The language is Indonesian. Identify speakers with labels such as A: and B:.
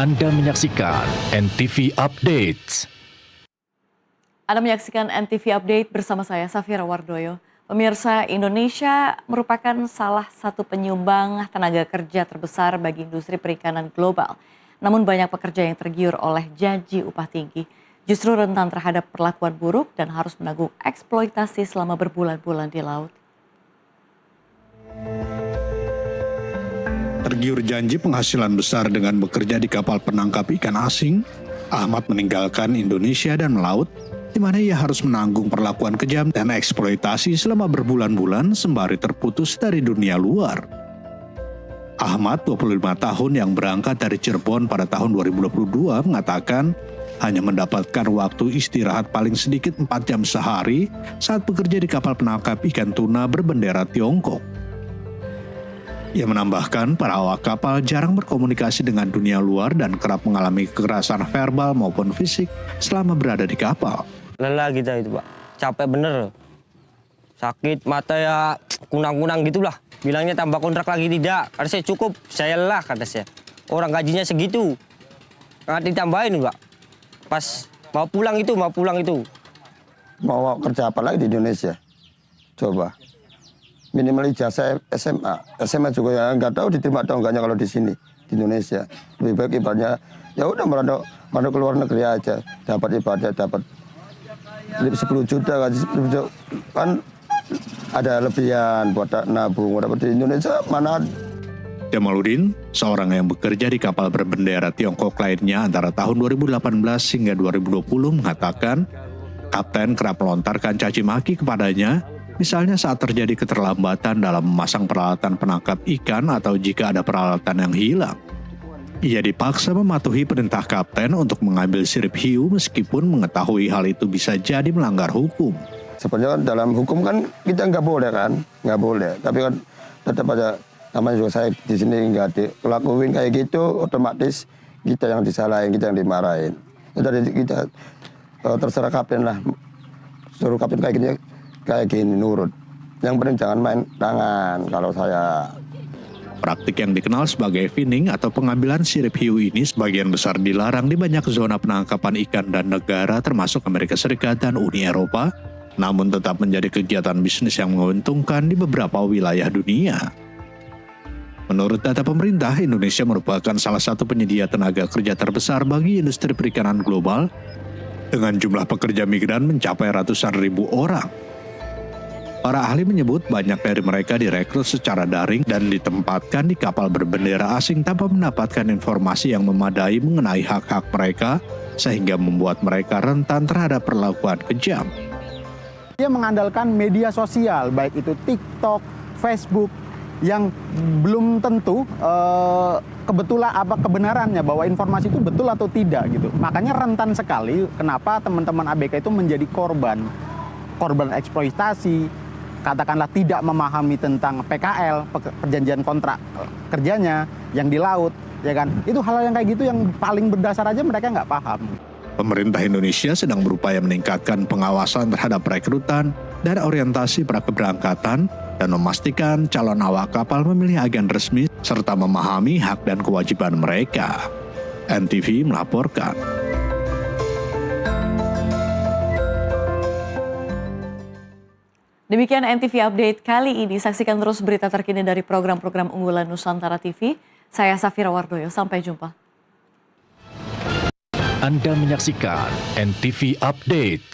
A: Anda menyaksikan NTV Update.
B: Anda menyaksikan NTV Update bersama saya, Safira Wardoyo. Pemirsa, Indonesia merupakan salah satu penyumbang tenaga kerja terbesar bagi industri perikanan global. Namun banyak pekerja yang tergiur oleh janji upah tinggi, justru rentan terhadap perlakuan buruk dan harus menanggung eksploitasi selama berbulan-bulan di laut.
C: Tergiur janji penghasilan besar dengan bekerja di kapal penangkap ikan asing, Ahmad meninggalkan Indonesia dan melaut, di mana ia harus menanggung perlakuan kejam dan eksploitasi selama berbulan-bulan sembari terputus dari dunia luar. Ahmad, 25 tahun yang berangkat dari Cirebon pada tahun 2022, mengatakan hanya mendapatkan waktu istirahat paling sedikit 4 jam sehari saat bekerja di kapal penangkap ikan tuna berbendera Tiongkok. Ia menambahkan para awak kapal jarang berkomunikasi dengan dunia luar dan kerap mengalami kekerasan verbal maupun fisik selama berada di kapal.
D: Lelah kita itu Pak, capek bener. Sakit, mata ya kunang-kunang gitulah. Bilangnya tambah kontrak lagi tidak, kata saya cukup, saya lelah kata saya. Orang gajinya segitu, nggak ditambahin Pak. Pas mau pulang itu.
E: Mau kerja apa lagi di Indonesia? Coba. Minimal ijazah SMA juga ya nggak tahu diterima atau enggaknya kalau di sini di Indonesia. Lebih baik ibaratnya ya udah merantau ke luar negeri aja, dapat ibadah dapat 10 juta gaji 10 juta kan ada lebihan buat nabung. Dapat di Indonesia mana?
C: Jamaluddin, seorang yang bekerja di kapal berbendera Tiongkok lainnya antara tahun 2018 hingga 2020 mengatakan kapten kerap melontarkan caci maki kepadanya. Misalnya saat terjadi keterlambatan dalam memasang peralatan penangkap ikan atau jika ada peralatan yang hilang. Ia dipaksa mematuhi perintah kapten untuk mengambil sirip hiu meskipun mengetahui hal itu bisa jadi melanggar hukum.
E: Sebenarnya dalam hukum kan kita nggak boleh kan, nggak boleh. Tapi kan tetap aja namanya juga saya di sini nggak dilakuin kayak gitu, otomatis kita yang disalahin, kita yang dimarahin. Jadi kita terserah kapten lah, suruh kapten kayak gini nurut. Yang penting jangan main tangan kalau saya.
C: Praktik yang dikenal sebagai finning atau pengambilan sirip hiu ini sebagian besar dilarang di banyak zona penangkapan ikan dan negara termasuk Amerika Serikat dan Uni Eropa, namun tetap menjadi kegiatan bisnis yang menguntungkan di beberapa wilayah dunia. Menurut data pemerintah, Indonesia merupakan salah satu penyedia tenaga kerja terbesar bagi industri perikanan global dengan jumlah pekerja migran mencapai ratusan ribu orang. Para ahli menyebut banyak dari mereka direkrut secara daring dan ditempatkan di kapal berbendera asing tanpa mendapatkan informasi yang memadai mengenai hak-hak mereka, sehingga membuat mereka rentan terhadap perlakuan kejam.
F: Dia mengandalkan media sosial, baik itu TikTok, Facebook, yang belum tentu kebetulan apa kebenarannya bahwa informasi itu betul atau tidak gitu. Makanya rentan sekali kenapa teman-teman ABK itu menjadi korban eksploitasi. Katakanlah tidak memahami tentang PKL, perjanjian kontrak kerjanya yang di laut, ya kan? Itu hal yang kayak gitu yang paling berdasar aja mereka nggak paham.
C: Pemerintah Indonesia sedang berupaya meningkatkan pengawasan terhadap rekrutan dan orientasi prakeberangkatan dan memastikan calon awak kapal memilih agen resmi serta memahami hak dan kewajiban mereka. NTV melaporkan.
B: Demikian NTV Update kali ini. Saksikan terus berita terkini dari program-program unggulan Nusantara TV. Saya Safira Wardoyo, sampai jumpa.
A: Anda menyaksikan NTV Update.